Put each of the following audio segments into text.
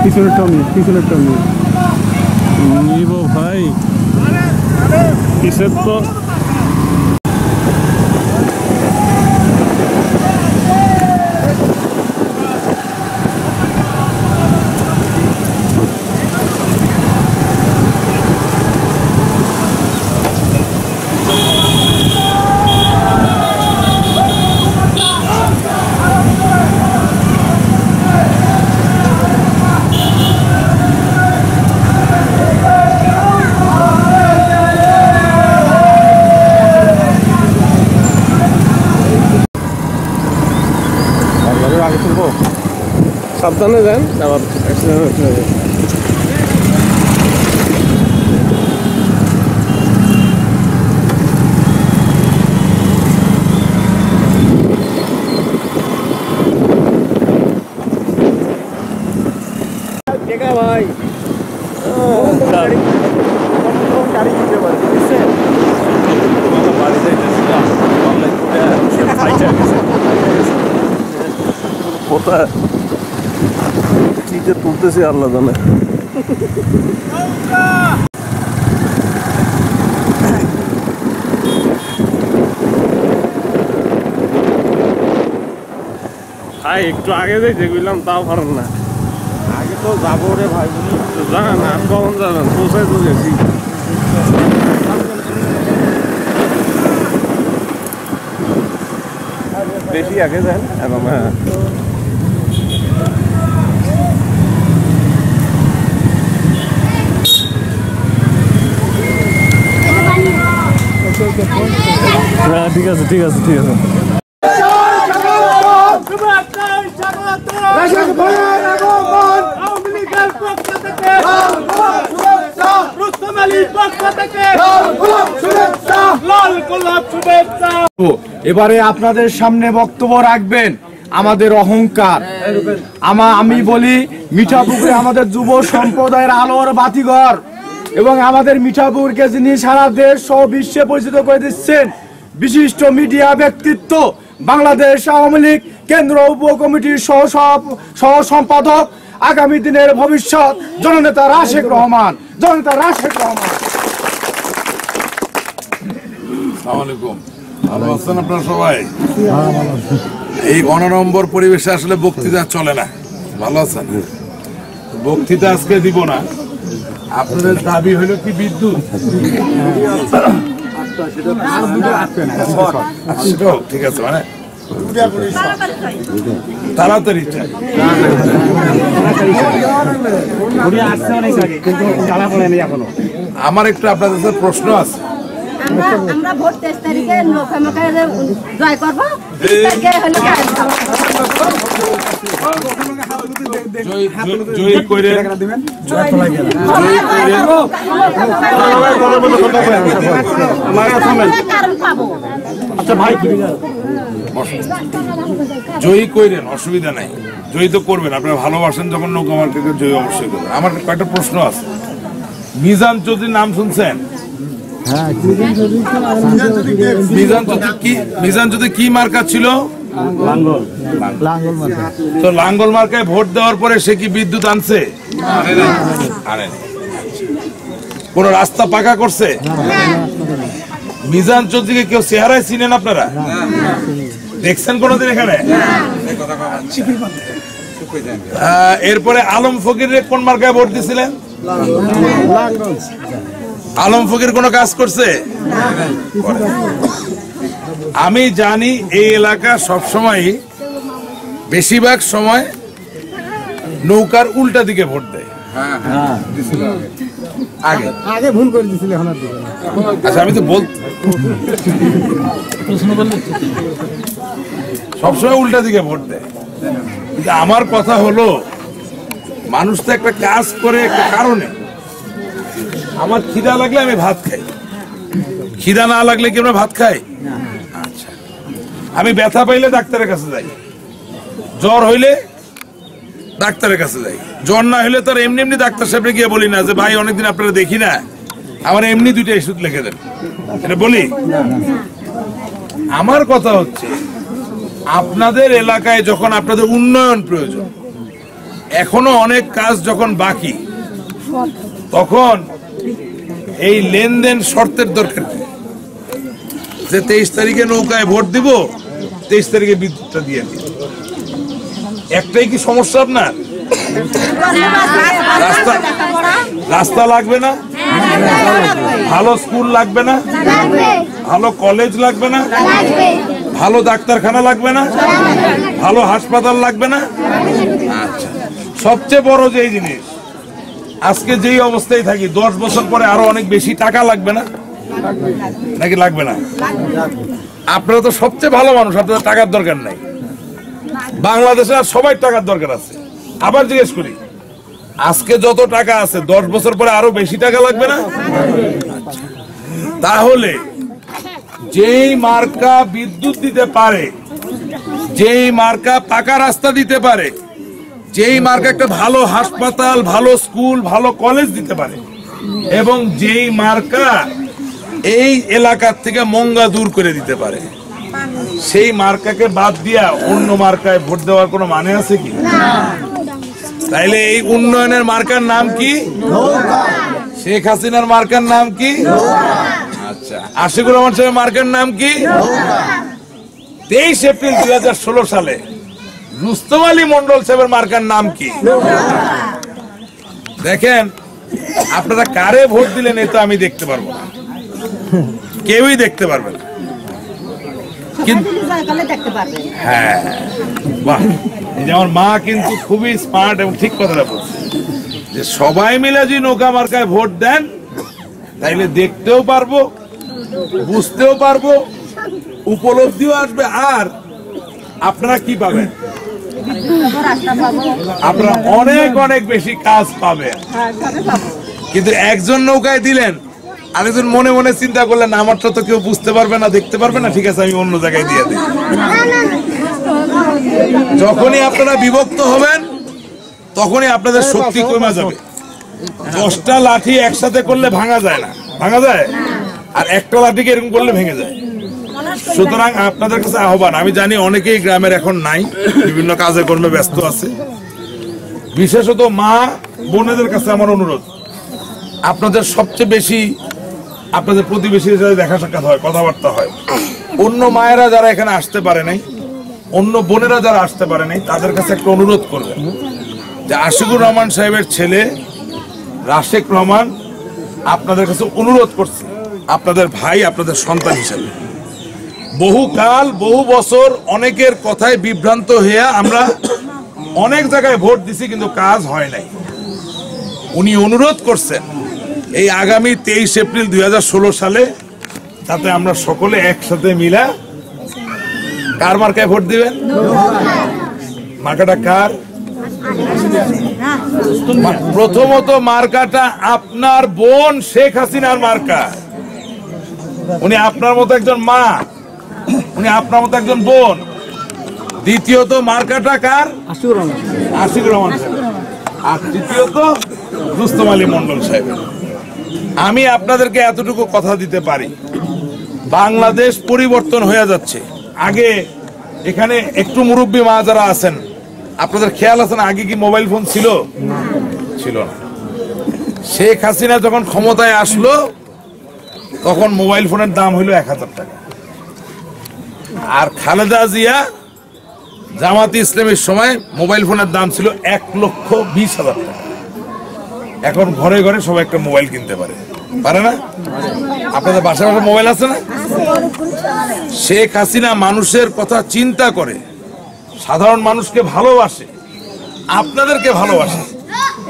পিছনেরটা নিব ভাই, পিছের তো সাবধানে যান, আবার অ্যাক্সিডেন্ট হয়ে যাবে। ভাই কি যে তুলতেছি আল্লাহ জানে। ভাই একটু আগে যাই যেগুলাম তাও পারেন না। আগে তো যাবো রে ভাই, জান আর কখন যাবেন, পৌঁছাই তো গেছি। বেশি আগে যান এবং হ্যাঁ ঠিক আছে ঠিক আছে ঠিক আছে। এবারে আপনাদের সামনে বক্তব্য রাখবেন আমাদের অহংকার। আমি বলি মিঠাপুকুরে আমাদের যুব সম্প্রদায়ের আলোর বাতিঘর এবং আমাদের মিঠাপুরকে যিনি সারা দেশ সহ বিশ্বে পরিচিত করে দিচ্ছেন বিশিষ্ট মিডিয়া ব্যক্তিত্ব, বাংলাদেশ আওয়ামী লীগ কেন্দ্র উপকমিটির সহ সম্পাদক, আগামী দিনের ভবিষ্যৎ জননেতা রাশেক রহমান। ভালো আছেন আপনারা সবাই? এই অনড়ম্বর পরিবেশে আসলে বক্তৃতা চলে না। ভালো আছেন? বক্তৃতা আজকে দিব না। আপনাদের দাবি হলো কি বিদ্যুৎ, ঠিক আছে, মানে তাড়াতাড়ি চাই। আমার একটু আপনাদের প্রশ্ন আছে। আমরা ভোট 23 তারিখে জয় করব। জয়ী কইরেন, অসুবিধা নাই, জয়ী তো করবেন। আপনারা ভালোবাসেন যখন নৌকা মার্কেটে, জয়ী অবশ্যই করবেন। আমার কয়েকটা প্রশ্ন আছে। মিজান চৌধুরীর নাম শুনছেন? মিজান চৌধুরী কি মার্কা ছিল? তো লাঙ্গল মার্কায় ভোট দেওয়ার পরে সে কি বিদ্যুৎ আনছে? কোন রাস্তা পাকা করছে? মিজান চৌধুরীকে কেউ চেহারায় চিনেন আপনারা? দেখছেন কোনদিন এখানে? এরপরে আলম ফকির কোন মার্কায় ভোট দিছিলেন? আলম ফকির কোন কাজ করছে? আমি জানি এই এলাকা সবসময়, বেশিরভাগ সময় নৌকার উল্টা দিকে ভোট দেয়। আগে ভুল করে দিছিল। আচ্ছা, আমি তো সবসময় উল্টা দিকে ভোট দেয়। কিন্তু আমার কথা হলো, মানুষ তো একটা কাজ করে একটা কারণে। আমার খিদা লাগলে আমি ভাত খাই, খিদা না লাগলে কি আমরা ভাত খাই? আচ্ছা, আমি ব্যথা পাইলে ডাক্তারের কাছে যাই, জ্বর হইলে ডাক্তারের কাছে যাই, জ্বর না হইলে তো এমনি এমনি ডাক্তার সাহেবকে গিয়ে বলি না যে ভাই অনেকদিন আপনারা দেখি না, আমার এমনি 2টা ওষুধ লিখে দেন, এটা বলি। আমার কথা হচ্ছে, আপনাদের এলাকায় যখন আপনাদের উন্নয়ন প্রয়োজন, এখনো অনেক কাজ যখন বাকি, তখন এই লেনদেন শর্তের দরকার যে 23 তারিখে নৌকায় ভোট দিব, 23 তারিখে বিদ্যুৎটা দিয়ে দিই। একটাই কি সমস্যা আপনার? রাস্তা লাগবে না, ভালো স্কুল লাগবে না, ভালো কলেজ লাগবে না, ভালো ডাক্তারখানা লাগবে না, ভালো হাসপাতাল লাগবে না। আচ্ছা, সবচেয়ে বড় যে জিনিস, আজকে যেই অবস্থায় থাকি 10 বছর পরে আরো অনেক বেশি টাকা লাগবে না, নাকি লাগবে না? আপনারা তো সবচেয়ে ভালো মানুষ, আপনাদের টাকার দরকার নাই। বাংলাদেশে আর সবাই টাকার দরকার আছে। আবার জিজ্ঞেস করি, আজকে যত টাকা আছে 10 বছর পরে আরো বেশি টাকা লাগবে না? তাহলে যেই মার্কা বিদ্যুৎ দিতে পারে, যেই মার্কা পাকা রাস্তা দিতে পারে, যেই মার্কা একটা ভালো হাসপাতাল, ভালো স্কুল, ভালো কলেজ দিতে পারে, এবং যেই মার্কা এই এলাকার থেকে মঙ্গা দূর করে দিতে পারে, সেই মার্কাকে বাদ দিয়া অন্য মার্কায় ভোট দেওয়ার কোনো মানে আছে কি? তাইলে এই উন্নয়নের মার্কার নাম কি? শেখ হাসিনার মার্কার নাম কি? আচ্ছা, আশিকুর রহমান সাহেবের মার্কার নাম কি? 23 এপ্রিল 2016 সালে রুস্তম আলী মন্ডল সাহেবের মার্কার নাম কি? দেখেন, আপনারা কারে ভোট দিলেন এটা আমি দেখতে পারবো না, কেউই দেখতে পারবে না। হ্যাঁ, বাহ, যেমন মা কিন্তু খুবই স্মার্ট এবং ঠিক কথাটা বলছে যে সবাই মিলে যদি নৌকা মার্কায় ভোট দেন, তাইলে দেখতেও পারবো, বুঝতেও পারবো, উপলব্ধিও আসবে। আর আপনারা কি পাবেন? আপনারা অনেক অনেক বেশি কাজ পাবেন। কিন্তু একজন নৌকায় দিলেন, আরেকজন মনে মনে চিন্তা করলেন আমারটা তো কেউ বুঝতে পারবে না, দেখতে পারবে না, ঠিক আছে আমি অন্য জায়গায় দিয়ে দিই। যখনই আপনারা বিভক্ত হবেন, তখনই আপনাদের শক্তি কমে যাবে। 10টা লাঠি একসাথে করলে ভাঙা যায় না, ভাঙা যায়, আর একটা লাঠিকে এরকম করলে ভেঙে যায়। সুতরাং আপনাদের কাছে আহ্বান, আমি জানি অনেকেই গ্রামের এখন নাই, বিভিন্ন কাজে কর্মে ব্যস্ত আছে, বিশেষত মা বোনেদের কাছে আমার অনুরোধ, আপনাদের সবচেয়ে বেশি আপনাদের প্রতিবেশীর সাথে দেখা সাক্ষাৎ হয়, কথাবার্তা হয়। অন্য মায়েরা যারা এখানে আসতে পারে নাই, অন্য বোনেরা যারা আসতে পারে নাই, তাদের কাছে একটা অনুরোধ করবেন যে আশিকুর রহমান সাহেবের ছেলে রাশেক রহমান আপনাদের কাছে অনুরোধ করছে, আপনাদের ভাই, আপনাদের সন্তান হিসেবে বহুকাল, বহু বছর অনেকের কথায় বিভ্রান্ত হয়ে আমরা অনেক জায়গায় ভোট দিছি, কিন্তু কাজ হয় নাই। উনি অনুরোধ করছেন এই আগামী 23 এপ্রিল 2016 সালে তাতে আমরা সকলে একসাথে মিলা কার মার্কায় ভোট দিবেন? মার্কাটা কার? প্রথমত মার্কাটা আপনার বোন শেখ হাসিনার মার্কা। উনি আপনার মতো একজন মা, উনি আপনার মতো একজন বোন। দ্বিতীয়ত মার্কাটা কার? আশিকুর রহমান সাহেব। আর তৃতীয়ত রুস্তম আলী মন্ডল সাহেব। আমি আপনাদেরকে এতটুকু কথা দিতে পারি, বাংলাদেশ পরিবর্তন হয়ে যাচ্ছে। আগে এখানে একটু মুরব্বী মা যারা আছেন, আপনাদের খেয়াল আছে না, আগে কি মোবাইল ফোন ছিল? ছিল না। শেখ হাসিনা যখন ক্ষমতায় আসলো, তখন মোবাইল ফোনের দাম হইল 1000 টাকা। আর খালেদা জিয়া জামাতে ইসলামের সময় মোবাইল ফোনের দাম ছিল 1,20,000 টাকা। এখন ঘরে ঘরে সবাই একটা মোবাইল কিনতে পারে, পারে না? আপনাদের বাসায় বাসায় মোবাইল আছে না? শেখ হাসিনা মানুষের কথা চিন্তা করে, সাধারণ মানুষকে ভালোবাসে, আপনাদেরকে ভালোবাসে।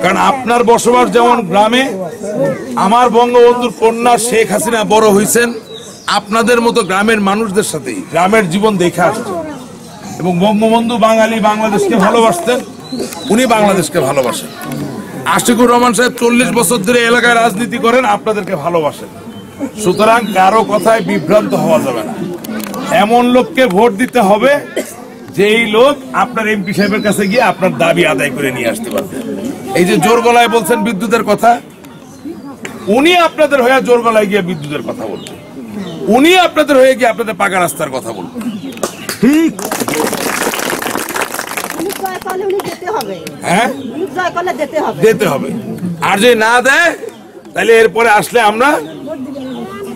কারণ আপনার বসবাস যেমন গ্রামে, আমার বঙ্গবন্ধুর কন্যা শেখ হাসিনা বড় হয়েছেন আপনাদের মতো গ্রামের মানুষদের সাথেই, গ্রামের জীবন দেখে আসছেন। এবং বঙ্গবন্ধু বাঙালি, বাংলাদেশকে ভালোবাসতেন, উনি বাংলাদেশকে ভালোবাসেন। আশিকুর রহমান সাহেব 40 বছর ধরে এলাকায় রাজনীতি করেন, আপনাদেরকে ভালোবাসেন। সুতরাং কারো কথায় বিভ্রান্ত হওয়া যাবে না। এমন লোককে ভোট দিতে হবে যেই লোক আপনার এমপি সাহেবের কাছে গিয়ে আপনার দাবি আদায় করে নিয়ে আসতে পারবে। এই যে জোর গলায় বলছেন বিদ্যুতের কথা, উনি আপনাদের হয়ে জোর গলায় গিয়ে বিদ্যুতের কথা বলবেন, উনি আপনাদের হয়ে গিয়ে আপনাদের পাকা রাস্তার কথা বলবেন। ঠিক তাহলে উনি দিতে হবে, হ্যাঁ জয় করলে দিতে হবে। দিতে হবে। আর যদি না দেয় তাহলে এরপরে আসলে আমরা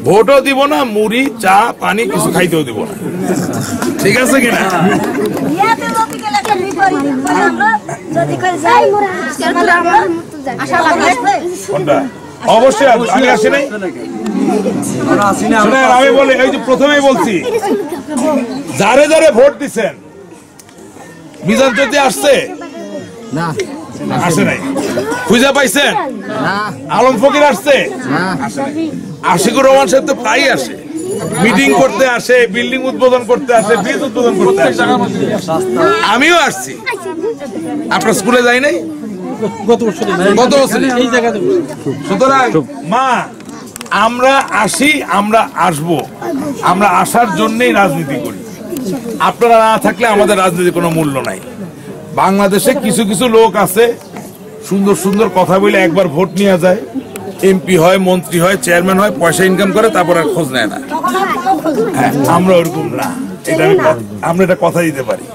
ভোটও দিব না, মুড়ি চা পানি কিছু খাইতেও দিব না। ঠিক আছে কিনা? ইয়াতে লোকে গেলে একটা বিপরীত করে আমরা যদি কই যাই তাহলে আমরা আশা লাগবে। কোনটা? অবশ্যই আসবো। আমি আসি নাই? শুনেন, আমি বলি, এই যে প্রথমেই বলছি, যারে যারে ভোট দিচ্ছেন, মিজান চৌধুরী আসছে না আসে নাই? খুঁজে পাইছেন? আলম ফকির আসছে? আশিকুর রহমান সাহেব তো প্রায় আসে, মিটিং করতে আসে, বিল্ডিং উদ্বোধন করতে আসে, ব্রিজ উদ্বোধন করতে আসে। আমিও আসছি। আপনার স্কুলে যাই নাই? গত বছর। সুতরাং মা, আমরা আসি, আমরা আসবো, আমরা আসার জন্যই রাজনীতি করি। আপনারা না থাকলে আমাদের রাজনীতির কোনো মূল্য নাই। বাংলাদেশে কিছু কিছু লোক আছে সুন্দর সুন্দর কথা বলে একবার ভোট নিয়ে যায়, এমপি হয়, মন্ত্রী হয়, চেয়ারম্যান হয়, পয়সা ইনকাম করে, তারপর আর খোঁজ নেয় না। হ্যাঁ, আমরা ওরকম না। এটা আমরা এটা কথা দিতে পারি।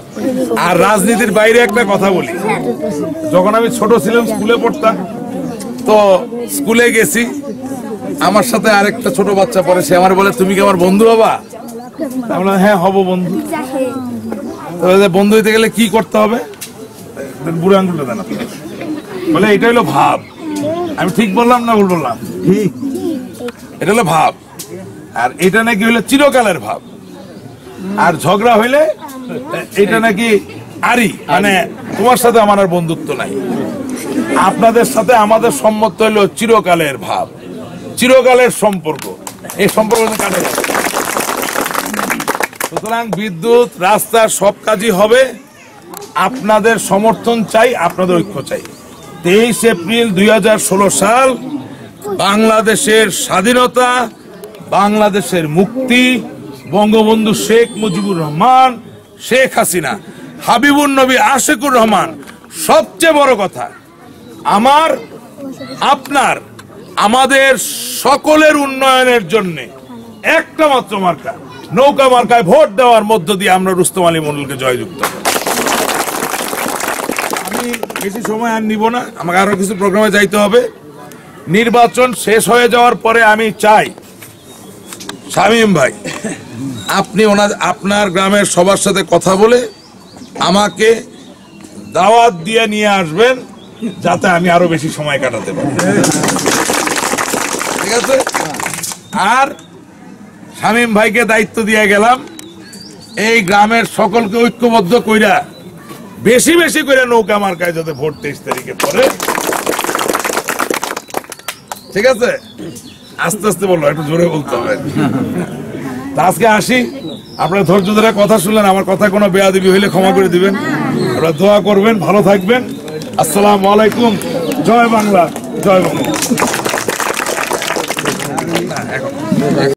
আর রাজনীতির বাইরে একটা কথা বলি, যখন আমি ছোট ছিলাম, স্কুলে পড়তাম, তো স্কুলে গেছি, আমার সাথে আরেকটা ছোট বাচ্চা পড়ে, সে আমার বলে, তুমি কি আমার বন্ধু হবা? আমরা হ্যাঁ হব বন্ধু। বন্ধু হইতে গেলে কি করতে হবে? বুড়ো আঙ্গুলটা দেন আপনি। বলে এটা হলো ভাব। আমি ঠিক বললাম না ভুল বললাম? এটা হলো ভাব, আর এটা নাকি হলো চিরকালের ভাব। আর ঝগড়া হইলে এটা নাকি আরি, মানে তোমার সাথে আমার আর বন্ধুত্ব নাই। আপনাদের সাথে আমাদের সম্মত হইলো চিরকালের ভাব, চিরকালের সম্পর্ক। এই সম্পর্ক কাটে যাবে। সুতরাং বিদ্যুৎ, রাস্তা সব কাজই হবে। আপনাদের সমর্থন চাই, আপনাদের ঐক্য চাই। 23 এপ্রিল 2016 সাল বাংলাদেশের স্বাধীনতা, বাংলাদেশের মুক্তি, বঙ্গবন্ধু শেখ মুজিবুর রহমান, শেখ হাসিনা, হাবিবুর নবী আশিকুর রহমান, সবচেয়ে বড় কথা আমার, আপনার, আমাদের সকলের উন্নয়নের জন্য একটা মাত্র মার্কা, নৌকা মার্কায় ভোট দেওয়ার মধ্য দিয়ে আমরা রুস্তম আলী মণ্ডলকে জয়যুক্ত। আমি বেশি সময় আর নিব না, আমাকে আরো কিছু প্রোগ্রামে যাইতে হবে। নির্বাচন শেষ হয়ে যাওয়ার পরে আমি চাই শামীম ভাই, আপনি আপনার গ্রামের সবার সাথে কথা বলে আমাকে দাওয়াত দিয়ে নিয়ে আসবেন, যাতে আমি আরো বেশি সময় কাটাতে পারি। ঠিক আছে? আর শামীম ভাইকে দায়িত্ব দিয়ে গেলাম, এই গ্রামের সকলকে ঐক্যবদ্ধ কইরা বেশি বেশি করে নৌকা মার্কায় যাতে ভোট 23 তারিখে পরে। ঠিক আছে? আস্তে আস্তে বললো, একটু জোরে বলতে হবে। আজকে আসি, আপনারা ধৈর্য ধরে কথা শুনলেন। আমার কথা কোনো বেয়াদবি হইলে ক্ষমা করে দিবেন। আপনারা দোয়া করবেন, ভালো থাকবেন। আসসালামু আলাইকুম। জয় বাংলা, জয় বাংলা।